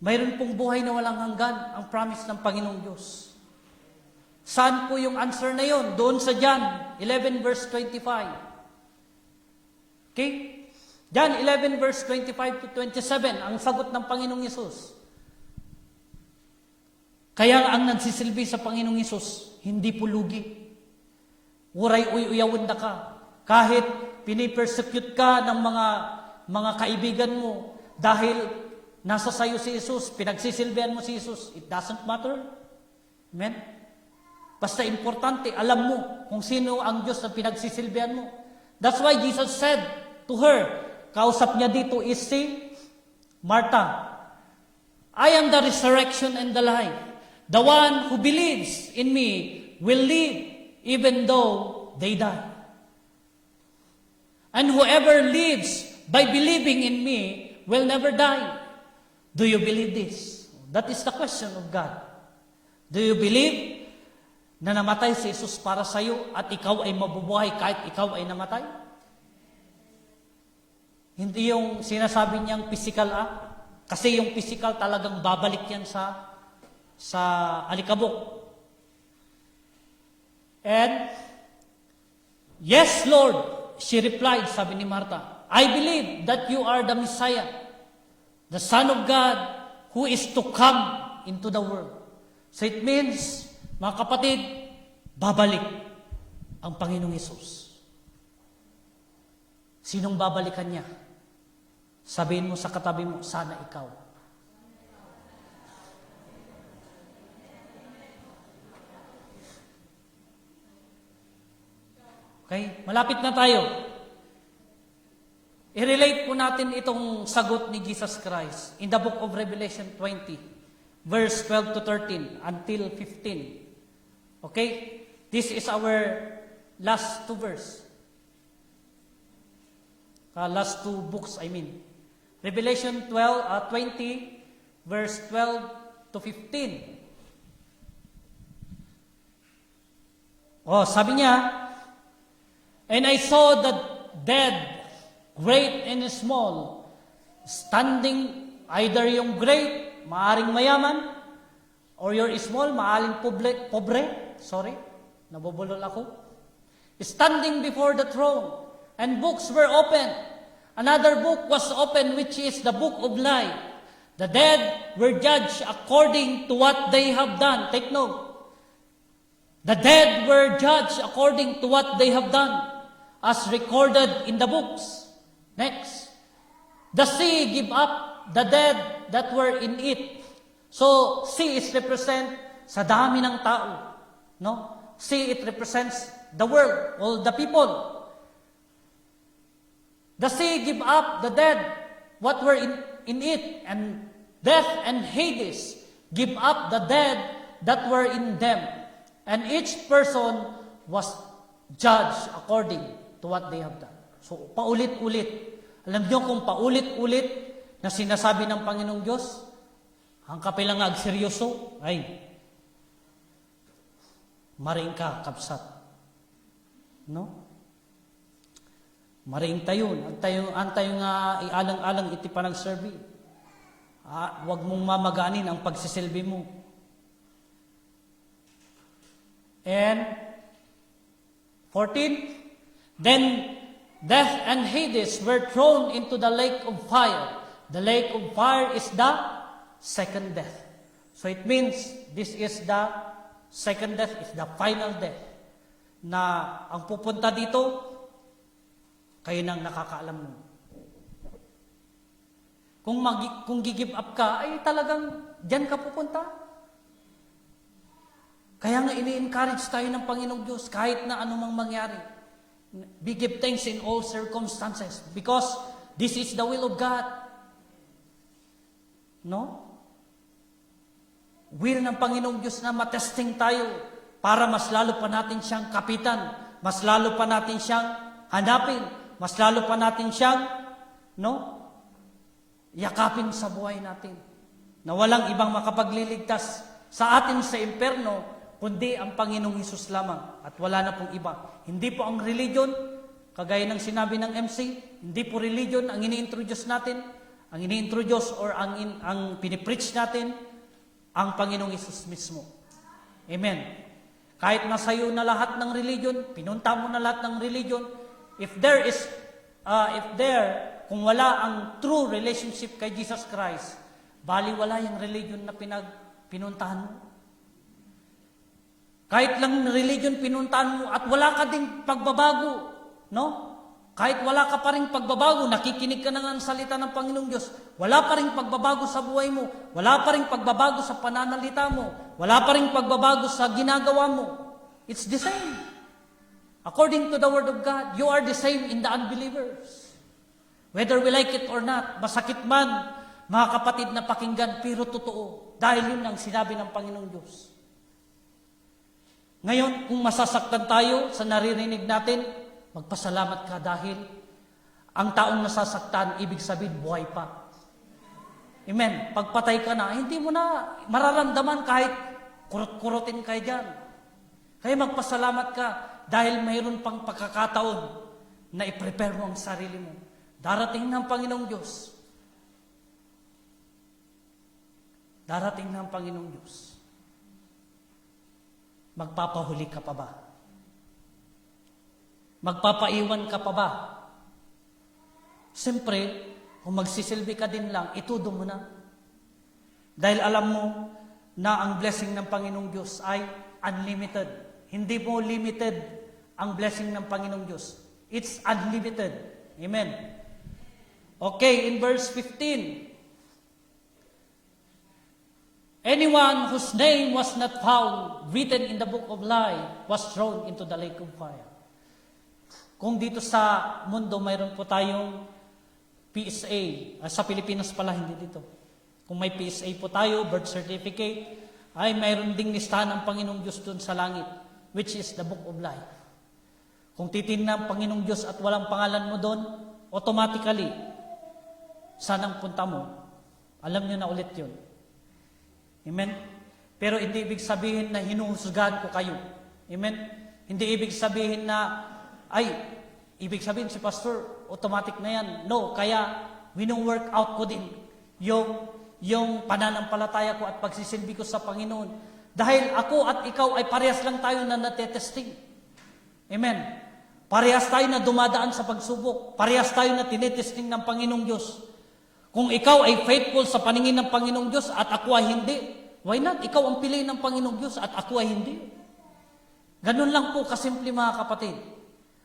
Mayroon pong buhay na walang hanggan ang promise ng Panginoong Diyos. Saan po yung answer na yon? Doon sa John 11 verse 25. Okay? John 11 verse 25 to 27, ang sagot ng Panginoong Yesus. Kaya ang nagsisilbi sa Panginoong Yesus, hindi po lugi. Uray uyawin na ka. Kahit pinipersecute ka ng mga kaibigan mo dahil nasa sayo si Jesus, pinagsisilbihan mo si Jesus, it doesn't matter. Amen? Basta importante, alam mo kung sino ang Diyos na pinagsisilbihan mo. That's why Jesus said to her, kausap niya dito is si Martha, I am the resurrection and the life. The one who believes in me will live even though they die. And whoever lives by believing in me will never die. Do you believe this? That is the question of God. Do you believe na namatay si Jesus para sa iyo at ikaw ay mabubuhay kahit ikaw ay namatay? Hindi yung sinasabi niyang physical kasi yung physical talagang babalik yan sa alikabok. And, yes, Lord, she replied, sabi ni Martha, I believe that you are the Messiah, the Son of God, who is to come into the world. So it means, mga kapatid, babalik ang Panginoong Hesus. Sinong babalikan niya? Sabihin mo sa katabi mo, sana ikaw. Okay? Malapit na tayo. I-relate po natin itong sagot ni Jesus Christ in the book of Revelation 20, verse 12 to 13 until 15. Okay? This is our last two verse. Last two books, I mean. Revelation 20, verse 12 to 15. Sabi niya, and I saw the dead, great and small, standing, either yung great, maaring mayaman, or your small, maaring pobre, nabubulol ako, standing before the throne, and books were opened. Another book was opened, which is the book of life. The dead were judged according to what they have done. Take note. The dead were judged according to what they have done, as recorded in the books. Next. The sea gave up the dead that were in it. So, sea is represent sa dami ng tao. No? Sea, it represents the world, all the people. The sea gave up the dead, what were in it, and death and Hades give up the dead that were in them. And each person was judged according to what they have done. So, paulit-ulit. Alam niyo kung paulit-ulit na sinasabi ng Panginoong Diyos, ang kapilang agseryoso, ay, maring ka, kapsat. No? Maring tayon, antayo nga ialang-alang iti panagserbi. Huwag mong mamaganin ang pagsisilbi mo. And 14, then death and Hades were thrown into the lake of fire. The lake of fire is the second death. So it means this is the second death, is the final death. Na ang pupunta dito, kayo nang nakakaalam mo. Kung gi-give up ka, ay talagang diyan ka pupunta. Kaya nga ini-encourage tayo ng Panginoong Diyos kahit na anumang mangyari. We give thanks in all circumstances because this is the will of God. No? Will ng Panginoong Diyos na matesting tayo para mas lalo pa natin siyang kapitan, mas lalo pa natin siyang hanapin, mas lalo pa natin siyang, yakapin sa buhay natin. Na walang ibang makapagliligtas sa atin sa impyerno, kundi ang Panginoong Hesus lamang. At wala na pong iba. Hindi po ang religion, kagaya ng sinabi ng MC, hindi po religion ang ini-introduce natin. Ang ini-introduce or ang pinipreach natin, ang Panginoong Hesus mismo. Amen. Kahit nasa iyo na lahat ng religion, pinunta mo na lahat ng religion, kung wala ang true relationship kay Jesus Christ, bali wala yung religion na pinuntahan mo. Kahit lang religion pinuntahan mo at wala ka ding pagbabago, no? Kahit wala ka pa rin pagbabago, nakikinig ka na ng salita ng Panginoong Diyos, wala pa rin pagbabago sa buhay mo, wala pa rin pagbabago sa pananalita mo, wala pa rin pagbabago sa ginagawa mo. It's the same. According to the Word of God, you are the same in the unbelievers. Whether we like it or not, masakit man, mga kapatid na pakinggan, pero totoo. Dahil yun ang sinabi ng Panginoong Diyos. Ngayon, kung masasaktan tayo sa naririnig natin, magpasalamat ka dahil ang taong nasasaktan, ibig sabihin, buhay pa. Amen. Pagpatay ka na, hindi mo na mararamdaman kahit kurot-kurotin kayo dyan. Kaya magpasalamat ka dahil mayroon pang pagkakataon na i-prepare mo ang sarili mo. Darating ng Panginoong Diyos. Darating ng Panginoong Diyos. Magpapahuli ka pa ba? Magpapaiwan ka pa ba? Siyempre, kung magsisilbi ka din lang, itudo mo na. Dahil alam mo na ang blessing ng Panginoong Diyos ay unlimited. Hindi mo limited ang blessing ng Panginoong Diyos. It's unlimited. Amen. Okay, in verse 15. Anyone whose name was not found written in the book of life was thrown into the lake of fire. Kung dito sa mundo mayroon po tayong PSA, sa Pilipinas pala, hindi dito. Kung may PSA po tayo, birth certificate, ay mayroon ding listahan ng Panginoong Diyos doon sa langit, which is the book of life. Kung titingnan ng Panginoong Diyos at walang pangalan mo doon, automatically, saan ang punta mo? Alam nyo na ulit yun. Amen? Pero hindi ibig sabihin na hinuhusgahan ko kayo. Amen? Hindi ibig sabihin na, ibig sabihin si pastor, automatic na yan. No, kaya wino-work out ko din yung pananampalataya ko at pagsisilbi ko sa Panginoon. Dahil ako at ikaw ay parehas lang tayo na natetesting. Amen. Parehas tayo na dumadaan sa pagsubok. Parehas tayo na tinetesting ng Panginoong Diyos. Kung ikaw ay faithful sa paningin ng Panginoong Diyos at ako ay hindi, why not? Ikaw ang piliin ng Panginoong Diyos at ako ay hindi. Ganun lang po kasimple mga kapatid.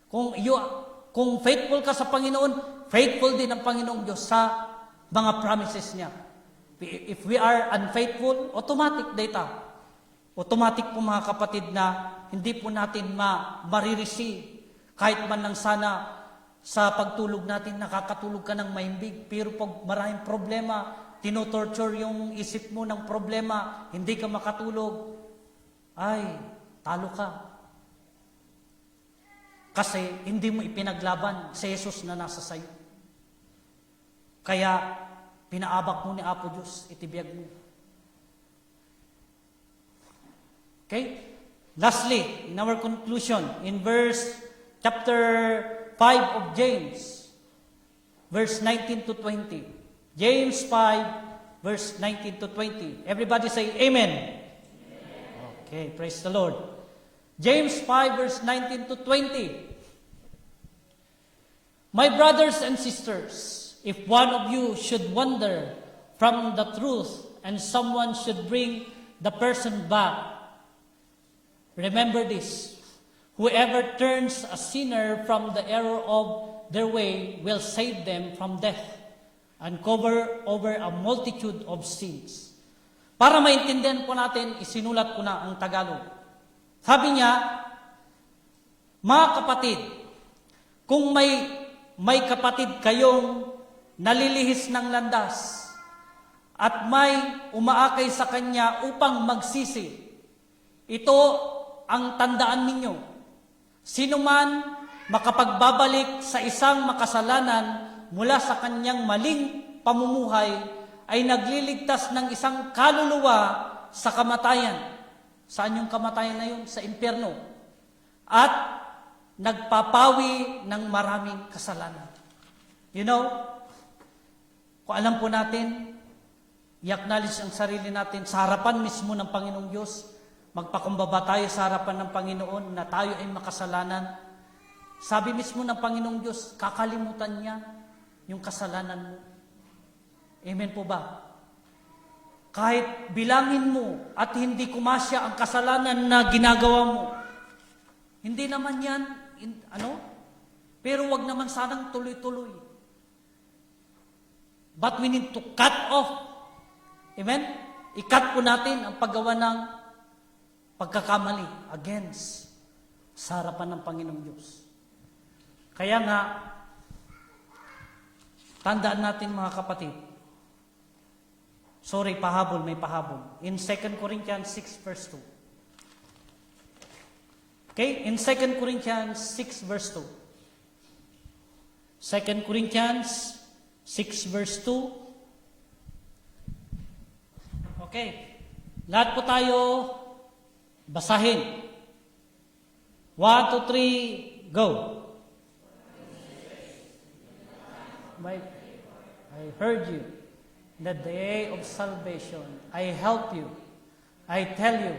Kung faithful ka sa Panginoon, faithful din ang Panginoong Diyos sa mga promises niya. If we are unfaithful, automatic data. Automatic po mga kapatid na hindi po natin marireceive. Kahit man lang sana sa pagtulog natin, nakakatulog ka ng mahimbig. Pero pag maraming problema, tinotorture yung isip mo ng problema, hindi ka makatulog, ay, talo ka. Kasi hindi mo ipinaglaban sa Jesus na nasa sayo. Kaya, pinaabak mo ni Apo Diyos, itibiyag mo. Okay? Lastly, in our conclusion, in chapter 5 of James, verse 19 to 20. James 5, verse 19 to 20. Everybody say Amen. Amen. Okay, praise the Lord. James 5, verse 19 to 20. My brothers and sisters, if one of you should wander from the truth and someone should bring the person back, remember this. Whoever turns a sinner from the error of their way will save them from death and cover over a multitude of sins. Para maintindihan po natin, isinulat ko na ang Tagalog. Sabi niya, mga kapatid, kung may kapatid kayong nalilihis ng landas at may umaakay sa kanya upang magsisi, ito ang tandaan ninyo. Sino man makapagbabalik sa isang makasalanan mula sa kanyang maling pamumuhay ay nagliligtas ng isang kaluluwa sa kamatayan. Saan yung kamatayan na yun? Sa impyerno. At nagpapawi ng maraming kasalanan. You know, kung alam po natin, i-acknowledge ang sarili natin sa harapan mismo ng Panginoong Diyos, magpakumbaba tayo sa harapan ng Panginoon na tayo ay makasalanan. Sabi mismo ng Panginoong Diyos, kakalimutan niya yung kasalanan mo. Amen po ba? Kahit bilangin mo at hindi kumasya ang kasalanan na ginagawa mo, hindi naman yan, pero wag naman sanang tuloy-tuloy. But we need to cut off. Amen? I-cut po natin ang paggawa ng pagkakamali against sa harapan ng Panginoong Diyos. Kaya nga, tandaan natin mga kapatid. Sorry, pahabol, may pahabol. In 2 Corinthians 6 verse 2. Okay? In 2 Corinthians 6 verse 2. 2 Corinthians 6 verse 2. Okay. Lahat po tayo basahin. 1, 2, 3, go. I heard you. In the day of salvation, I help you. I tell you.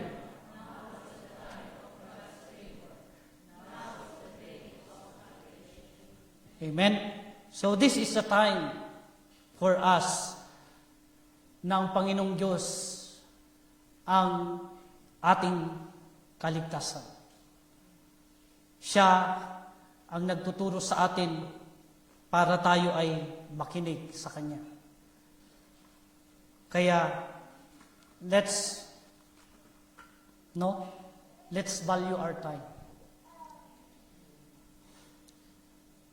Amen? So this is the time for us na ang Panginoong Diyos ang ating kaligtasan. Siya ang nagtuturo sa atin para tayo ay makinig sa Kanya. Kaya, let's value our time.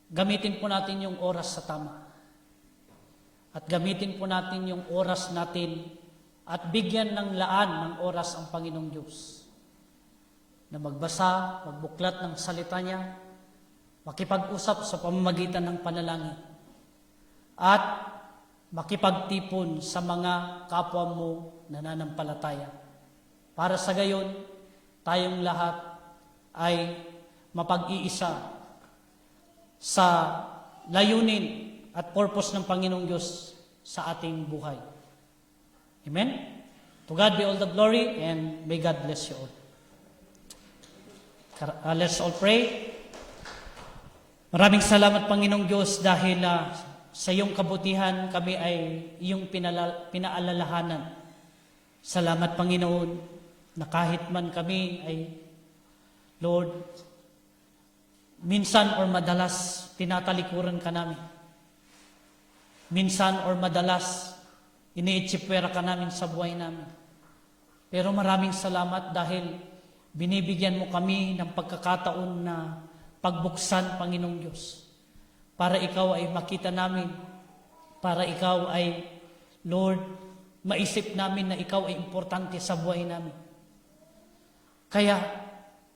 Gamitin po natin yung oras sa tama. At gamitin po natin yung oras natin at bigyan ng laan ng oras ang Panginoong Diyos na magbasa, magbuklat ng salita niya, makipag-usap sa pamamagitan ng panalangin, at makipagtipon sa mga kapwa mo nananampalataya. Para sa gayon, tayong lahat ay mapag-iisa sa layunin at purpose ng Panginoong Diyos sa ating buhay. Amen? To God be all the glory and may God bless you all. Let's all pray. Maraming salamat, Panginoong Diyos, dahil sa iyong kabutihan kami ay iyong pinaalalahanan. Salamat, Panginoon, na kahit man kami ay, Lord, minsan or madalas tinatalikuran ka namin. Minsan or madalas iniitsipwera ka namin sa buhay namin. Pero maraming salamat dahil binibigyan mo kami ng pagkakataon na pagbuksan, Panginoong Diyos, para ikaw ay makita namin, para ikaw ay, Lord, maisip namin na ikaw ay importante sa buhay namin. Kaya,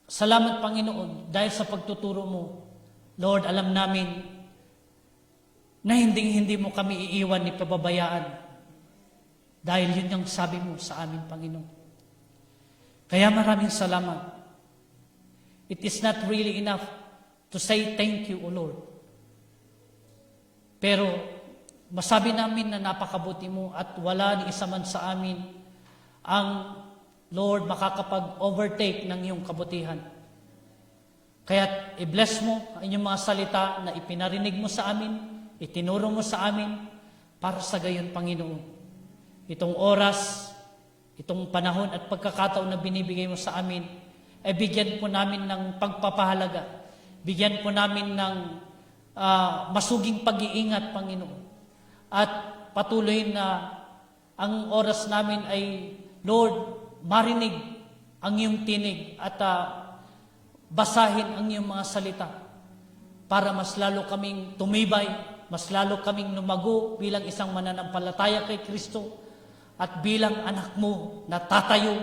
salamat, Panginoon, dahil sa pagtuturo mo, Lord, alam namin na hindi mo kami iiwan ni pababayaan. Dahil yun yung sabi mo sa amin, Panginoon. Kaya maraming salamat. It is not really enough to say thank you, O Lord. Pero masabi namin na napakabuti mo at wala ni isa man sa amin ang, Lord, makakapag-overtake ng iyong kabutihan. Kaya i-bless mo ang inyong mga salita na ipinarinig mo sa amin, itinuro mo sa amin, para sa gayon, Panginoon. Itong oras, itong panahon at pagkakataon na binibigay mo sa amin, ay bigyan po namin ng pagpapahalaga. Bigyan po namin ng masuging pag-iingat, Panginoon. At patuloy na ang oras namin ay, Lord, marinig ang iyong tinig at basahin ang iyong mga salita para mas lalo kaming tumibay, mas lalo kaming lumago bilang isang mananampalataya kay Kristo at bilang anak mo na tatayo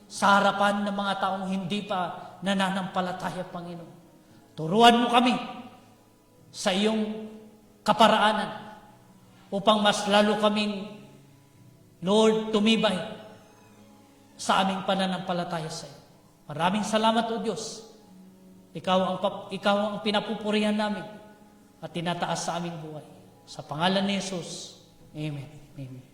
sa harapan ng mga taong hindi pa nananampalataya, Panginoon. Turuan mo kami sa iyong kaparaanan upang mas lalo kaming, Lord, tumibay sa aming pananampalataya sa iyo. Maraming salamat, O Diyos. Ikaw ang pinapupurihan namin at tinataas sa aming buhay. Sa pangalan ni Jesus, Amen. Amen.